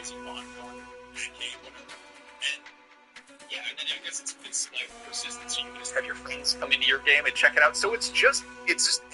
crazy bond going in that game, whatever. And yeah, and then I guess it's like persistence. You can just have your friends come into your game and check it out. So it's just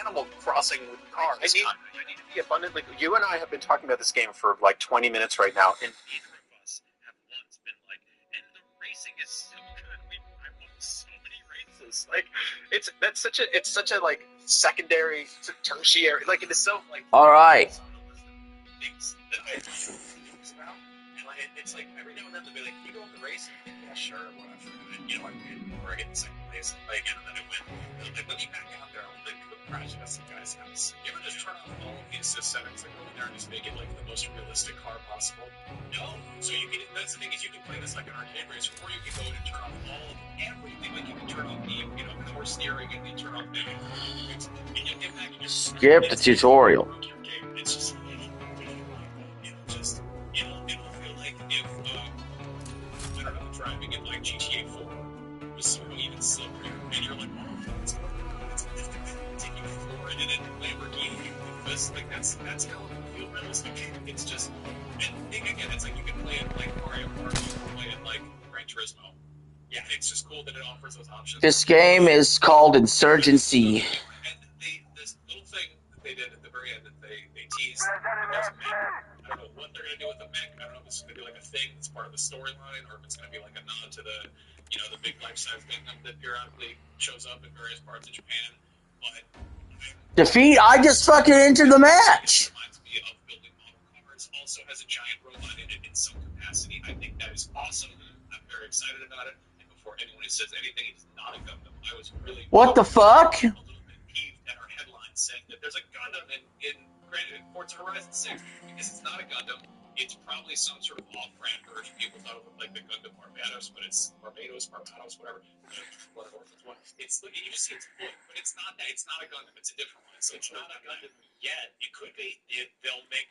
Animal Crossing with cars. I need to be abundantly. You and I have been talking about this game for like 20 minutes right now, and neither of us have once been like, and the racing is so good. I won so many races. Like it's such a like secondary, tertiary. Like it is so like. All right. Things that I think about, and like it's like every now and then they'll be like, "You go on the race?" And yeah, sure, whatever. And you know, I did, or I get in second place, like, and then I win. And like, let me back out there. I'm like, go crash at some guy's house. You ever just turn on all of the assist settings, like go in there and just make it like the most realistic car possible? No. So you can. That's the thing is you can play this like an arcade race, or you can go in and turn on all of everything. Like you can turn on the power steering, and you turn on the and you'll get back and just skip the tutorial. It's just. It'll feel like if, I don't know, driving in like GTA 4 was somehow even slippery, and you're like, oh, it's take you forward in a Lamborghini, because like that's how it would feel realistic. It's just, and again, it's like you can play it like Mario Kart, you can play it like Gran Turismo. Yeah, it's just cool that it offers those options. This game is called Insurgency. And this little thing that they did at the very end that they teased, I don't know what they're going to do with the mech. I don't know if it's going to be like a thing that's part of the storyline, or if it's going to be like a nod to the, the big life-size Gundam that periodically shows up in various parts of Japan. But Defeat! I just fucking entered the match. It reminds me of building model cars. Also has a giant robot in it in some capacity. I think that is awesome. I'm very excited about it. And before anyone says anything, it's not a Gundam. I was really what the fuck? A little bit peeved at our headline saying that there's a Gundam in Forza Horizon 6 because it's not a Gundam. It's probably some sort of off-brand version. People thought it looked like the Gundam Barbados, but it's Barbados, whatever. It's you just see its foot, but it's not that. It's not a Gundam. It's a different one. So it's not a Gundam yet. It could be. They'll make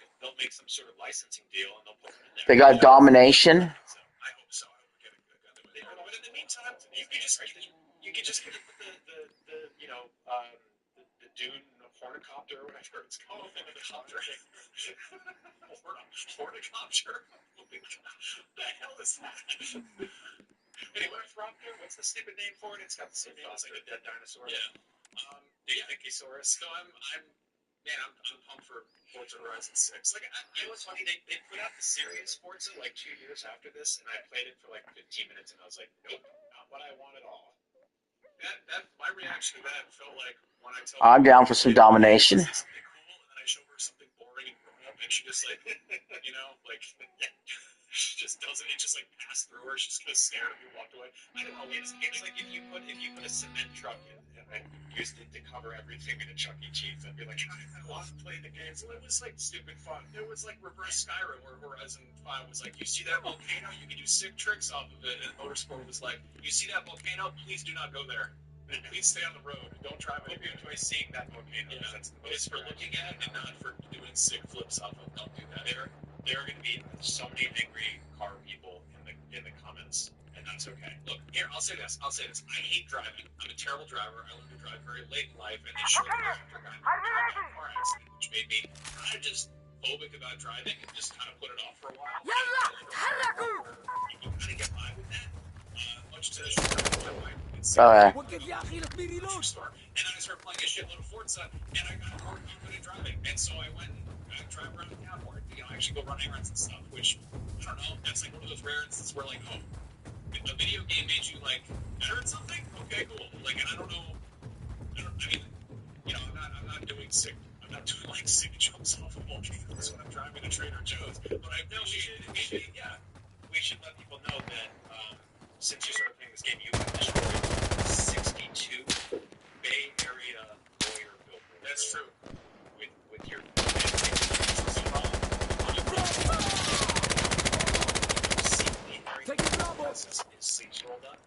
some sort of licensing deal and they'll put it in there. They got Domination. So I hope so. I would get a Gundam. But in the meantime, you could just hit it with the Dune Hornicopter or whatever it's called. Hornicopter. What the hell is that? Anyway, what's the stupid name for it? It's got the same name as like a dead dinosaur. Yeah. Dinkisaurus. So I'm pumped for Forza Horizon 6. Like, it was funny. They put out the serious Forza like 2 years after this, and I played it for like 15 minutes, and I was like, nope, not what I want at all. My reaction to that felt like when I told her I'm down for some domination. Something cool, and then I show her something boring and grown up, and she just like, she just doesn't. It just like passed through her. She's gonna stare at me, walk away. I don't know. It's like if you put a cement truck in and used it to cover everything in a Chuck E. Cheese, I'd be like, I love playing the game. So it was like stupid fun. It was like reverse Skyrim, where Horizon 5 was like, you see that volcano, you can do sick tricks off of it, and Motorsport was like, you see that volcano, please do not go there. Please stay on the road. Don't drive. I hope you enjoy seeing that volcano. Yeah, it's for looking at it and not for doing sick flips off of. Don't do that. There are going to be so many angry car people in the comments, and that's okay. Look, here, I'll say this. I hate driving. I'm a terrible driver. I learned to drive very late in life, and they showed me after I got in a car accident, which made me kind of just phobic about driving and just kind of put it off for a while. You can kind of get by with that. Much to the short my Okay. and then I started playing a shitload of Forza, and I got more good at driving, and so I went and drive around town more. I actually go run errands and stuff, which, I don't know, that's like one of those rare instances where, like, oh, if a video game made you, like, better at something? Okay, cool. Like, and I mean, I'm not doing sick jumps off of volcanoes when I'm driving to Trader Joe's, but I appreciate it. We should let people know that, since you started playing this game, you have destroyed 62 Bay Area lawyer billboards. That's true. With your his sleeves rolled up.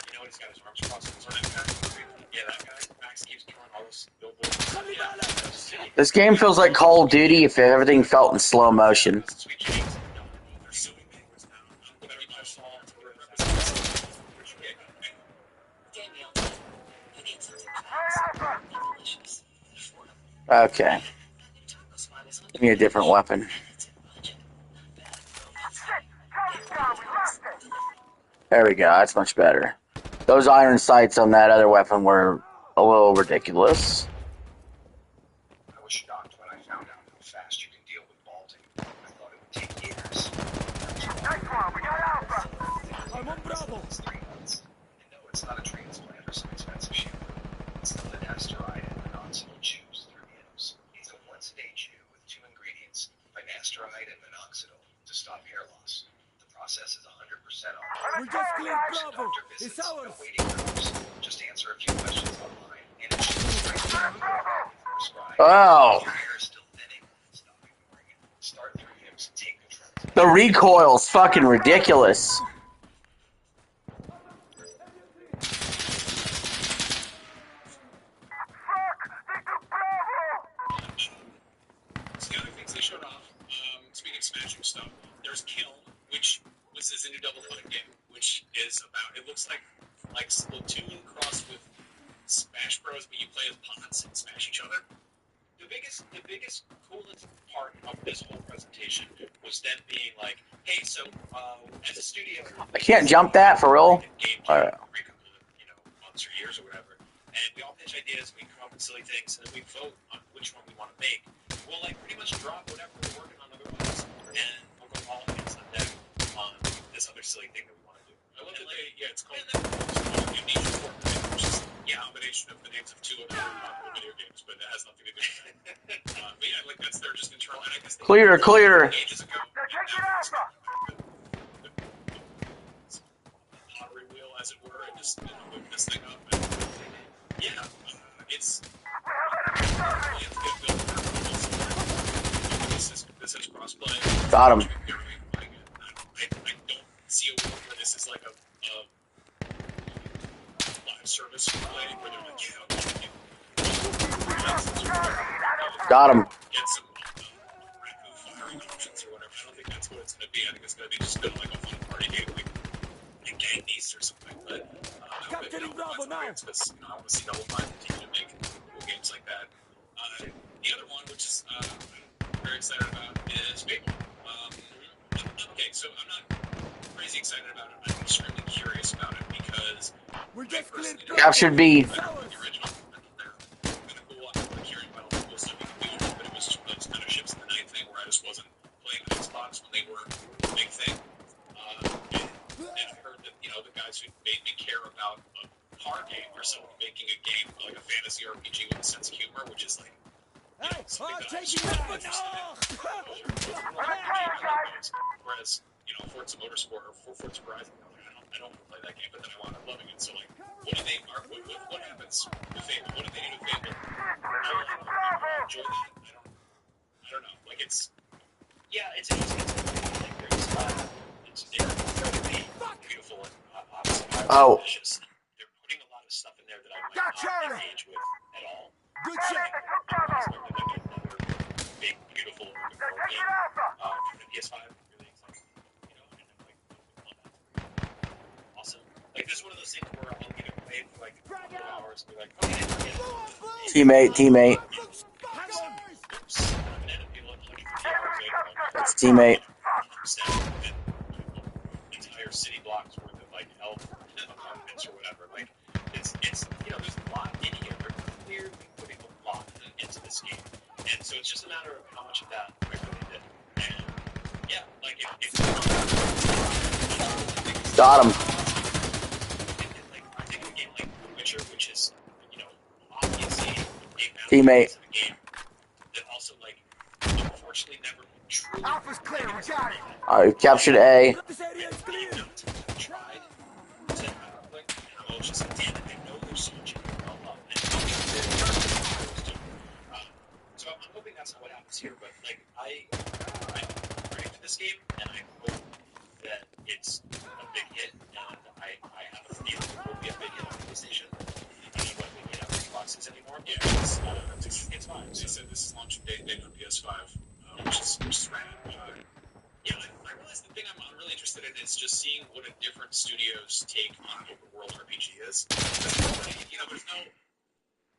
You know, he's got his arms crossed. Yeah, that guy. Max keeps throwing all those billboards. This game feels like Call of Duty if everything felt in slow motion. Okay. Give me a different weapon. There we go. That's much better. Those iron sights on that other weapon were a little ridiculous. I was shocked when I found out how fast you can deal with vaulting. I thought it would take years. I'm on Bravo. It's 3 months. And no, it's not a transplant or some expensive shampoo. It's the finasteride and minoxidil chews through Hims. It's a once-a-day chew with 2 ingredients, finasteride and minoxidil, to stop hair loss. The process is 100% off. We just cleared Bravo. Doctor It's visits, no ours. waiting rooms. Just answer a few questions online, and it should be right there for you prescribed. Oh. If your hair is still thinning, stop ignoring it. Start through Hims and take control. The recoil's fucking ridiculous. So the other things they showed off, speaking of smashing stuff, there's Kiln, which was this new Double Fine game, which is about, it looks like Splatoon crossed with Smash Bros, but you play as pods and smash each other. The biggest, coolest part of this whole presentation was them being like, hey, so as a studio, I can't jump that for real. every couple of months or years or whatever, and we all pitch ideas, we come up with silly things, and then we vote on which one we want to make. We'll pretty much drop whatever we're working on otherwise, and we'll go all hands on deck on this other silly thing that we want to do. I love that it's called Unique Sport, which is a combination of the names of 2 other popular video games, but that has nothing to do with it. But yeah, that's their just internal, and I guess they Clear. ages ago. Pottery wheel, as it were, and just whip this thing up. And, it's this has crossplay. Got him. I don't see a world where this is like a live service play where they're like, Got him. get some raku firing options or whatever. I don't think that's what it's going to be. I think it's going to be just like a fun party game, like Gang East or something. But I hope Capturing Bravo now. because I want to see Double Fine continue to make cool games like that. The other one, which is I'm very excited about, is Fable. Okay, so I'm not crazy excited about it. I'm extremely curious about it because We just cleared Captured B. the original, they're kind of cool. I'm hearing about all the cool stuff you can do, but it was just those kind of ships in the night thing where I just wasn't playing Xbox when they were a big thing. And I heard that the guys who made me care about a card game are someone making a game like a fantasy RPG with a sense of humor, which is like. Something that I'm super interested in. Whereas, Forza Motorsport or Forza Horizon, I don't want to play that game, but then I wound up loving it. So, what happens with Fable? What do they do to Fable? I enjoy that. I don't know. It's interesting. It's incredibly beautiful and obviously Oh. ambitious. They're putting a lot of stuff in there that I might not engage with at all. Good shot. Big, beautiful open world game for the PS5. Really excited. Awesome. This is one of those things where I'll get it played for a couple of hours and be like, okay. Teammate. That's teammate. Entire city blocks worth of elf apartments or whatever. It's there's a lot in here. They're clearly putting a lot into this game, and so it's just a matter of how much of that I really did. And Got him. I think of a game like Witcher, which is obviously a Teammate. game that also unfortunately never truly Alpha's clear. We got it. Alright, captured A. This area is clear. tried to I was just like, damn it, they know they're switching up. So I'm hoping that's not what happens here, but I'm ready for this game, and I hope that it's a big hit, and I have a feeling it will be a big hit on PlayStation. I don't know what big hit on Xboxes anymore. Yeah, it's fine. They said this is launching date on PS5, which is rad. I realize the thing I'm really interested in is just seeing what a different studio's take on open world RPG is.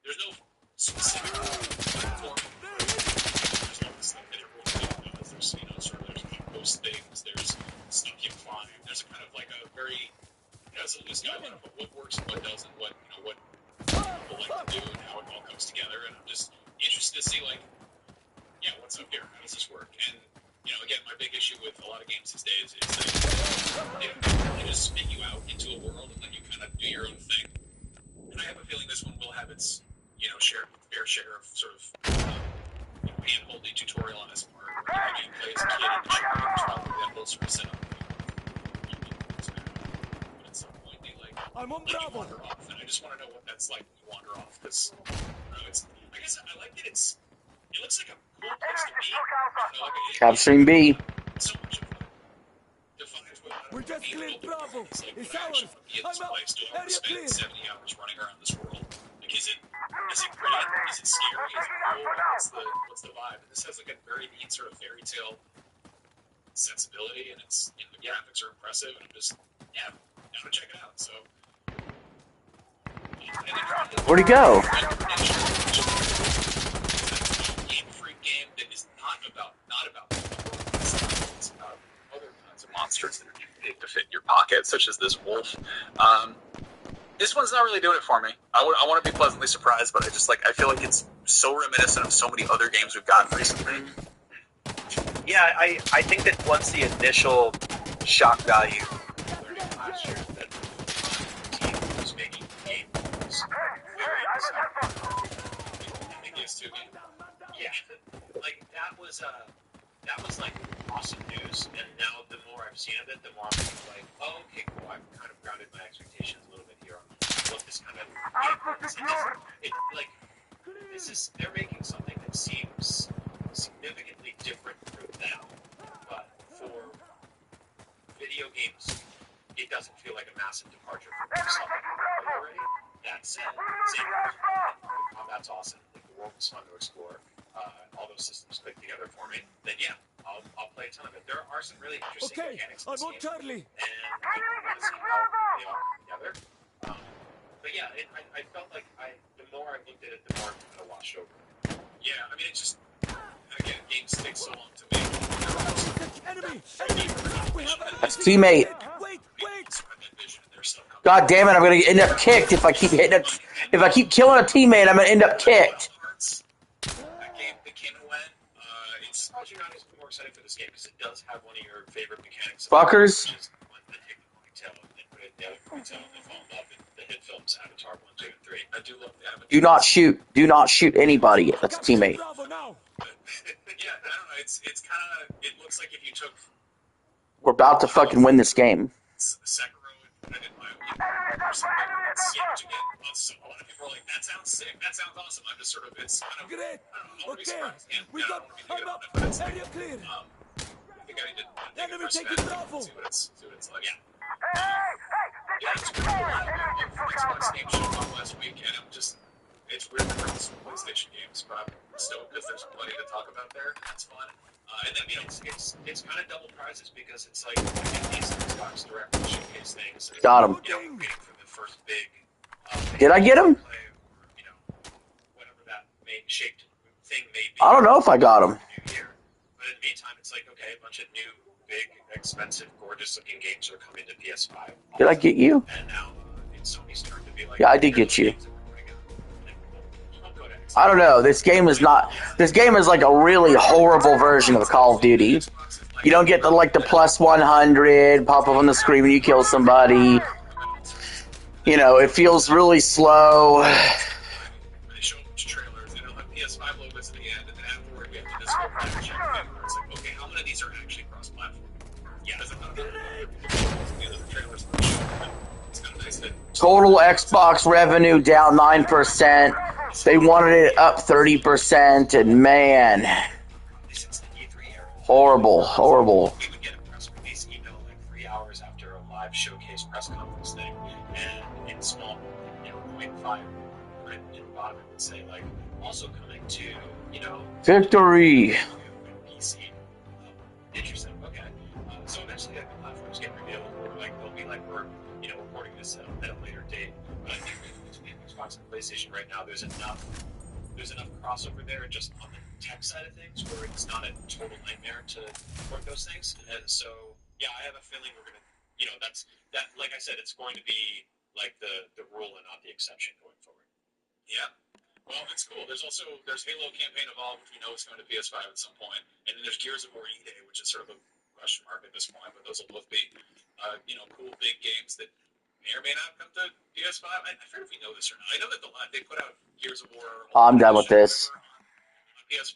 There's no specific platform. There's all this stuff that everyone knows. There's there's outpost things. There's stuff you climb. There's a kind of a very loose guideline of what works and what doesn't, what people like to do and how it all comes together. And I'm just interested to see, like, yeah, what's up here? How does this work? And again, my big issue with a lot of games these days is that they just spit you out into a world and let you kind of do your own thing. And I have a feeling this one will have its, fair share of sort of hand-holding tutorial-esque part where you play as a kid and you control that whole sort of setup. But at some point, they I'm on let you Bravo. wander off, and I just want to know what that's like when you wander off, because I guess I like that it looks like a cool place to be. Capturing B. So much of it defines what We just cleared Bravo. It's like, It's when I actually ours. want to be in this I'm out. place, do I want to Area spend clear. 70 hours running around this world? Like, is it great? Is it scary? Is it cool? What's the vibe? And this has like a very neat sort of fairy tale sensibility, and the graphics are impressive, and I'm just, down to check it out. So, Where'd he go? Game Freak game that is not about it's about other kinds of monsters that are too big to fit in your pocket, such as this wolf. This one's not really doing it for me. I want to be pleasantly surprised, but I feel like it's so reminiscent of so many other games we've gotten recently. Yeah, I think that once the initial shock value, Learning last year that the team was making games very I think it's too game. yeah, like that was like awesome news. And now the more I've seen of it, the more I'm like, oh, okay, cool. I've kind of grounded my expectations a little bit here on what this kind of game is. They're making something that seems significantly different for them, but for video games, it doesn't feel like a massive departure from something already. That said, same the combat's awesome. Like, the world was fun to explore. All those systems click together for me. Then yeah, I'll play a ton of it. There are some really interesting Okay, mechanics in I'm this on game, Charlie. and I want to see how they all come together. But yeah, I felt like the more I looked at it, the more it kind of washed over. Yeah, I mean, again, games take so long to make. Enemy! We have enemy. That's teammate. Wait! God damn it! I'm gonna end up kicked if I keep hitting it. If I keep killing a teammate, I'm gonna end up kicked. That game that came and went. It's I'm surprised you're not more excited for this game because it does have one of your favorite mechanics. Fuckers. Which is when they take the ponytail and they put it in the other ponytail and they fall in love in the hit films Avatar 1, 2, and 3. I do love the Avatar. Do not shoot. Do not shoot anybody. That's a teammate. Bravo now. Yeah, I don't know. It's kind of. It looks like if you took We're about to fucking win this game. Sekiro and put it in my or something. So a lot of people are like, "That sounds sick. That sounds awesome." I'm just sort of. It's kind of. Great. I want to be Okay. surprised. Yeah, We I got. don't want to be I'm negative up. on it, but it's Area clear. I think I need to take Enemy a first taking bet, Bravo. see what it's like. Yeah. Yeah, it's pretty cool. Xbox Game Show last week, and it's weird to bring some PlayStation games, but I'm stoked because there's plenty to talk about there. That's fun. And then, It's kind of double prizes because it's like these Xbox Direct showcase things. Got him. Waiting for the first big. Did I get him? Play, or, whatever that shaped thing may be. I don't know if I got him. New year. But in the meantime, it's like, okay, a bunch of new, big, expensive, gorgeous-looking games are coming to PS5. Did I get you? And now it's Sony's turn to be like, Yeah, I did get you. I don't know. This game is not. This game is like a really horrible version of Call of Duty. You don't get the plus 100 pop up on the screen when you kill somebody. It feels really slow. they show a bunch of trailers, and they'll have PS5 logos at the end, and then afterward you have to discover that check thing where it's like, okay, how many of these are actually cross-platform? Yeah, there's a lot of the other trailers. It's kind of nice that Total Xbox revenue down 9%. They wanted it up 30%, and man, Since the E3 era. horrible. We would get a press release email like 3 hours after a live showcase press conference thing, and in small, 0.5 print in the bottom it would say like, also coming to, Victory. PC. Interesting. Okay. So eventually, the platforms get revealed, or they'll be like, we're reporting this at a later date. But I think between Xbox and PlayStation right now, there's enough crossover there, just on the tech side of things, where it's not a total nightmare to port those things. And so, yeah, I have a feeling we're gonna that's that. Like I said, it's going to be like the rule and not the exception going forward. Yeah. Well, it's cool. There's Halo Campaign Evolved, which we know is going to PS5 at some point, and then there's Gears of War E-Day, which is sort of a question mark at this point, but those will both be, cool big games that may or may not come to PS5. I forget if we know this or not. I know that they put out Gears of War. I'm done with this. On PS5.